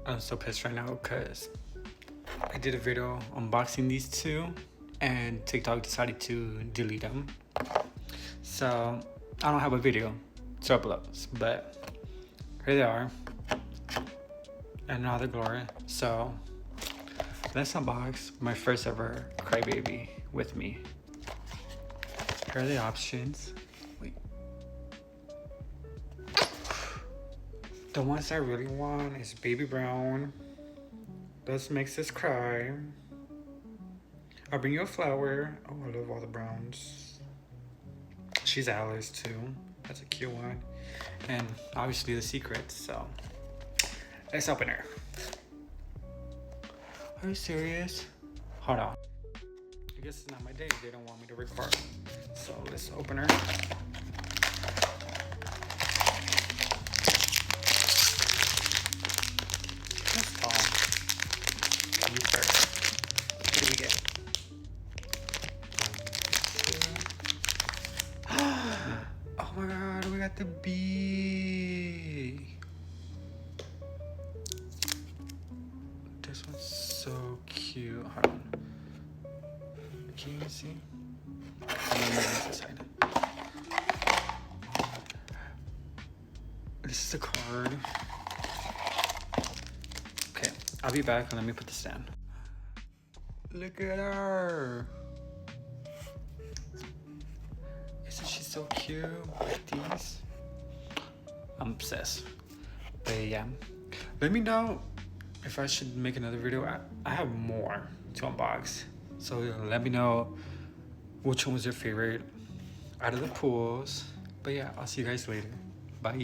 I'm so pissed right now because I did a video unboxing these two and TikTok decided to delete them. So I don't have a video to upload, but here they are in all their glory. So let's unbox my first ever Crybaby with me. Here are the options. Wait. The ones I really want is baby brown. This makes us cry. I'll bring you a flower. Oh, I love all the browns. She's Alice too. That's a cute one. And obviously the secret, so let's open her. Are you serious? Hold on. I guess it's not my day. They don't want me to record. So let's open her. That's all. You first. What do we get? Oh my god, we got the bee. This one's so cute. Hold on. Can you see? I'm gonna move this aside. This is the card. Okay, I'll be back and let me put this down. Look at her. Isn't she so cute with these? I'm obsessed. But yeah, let me know if I should make another video. I have more to unbox. So let me know which one was your favorite out of the pools. But yeah, I'll see you guys later. Bye.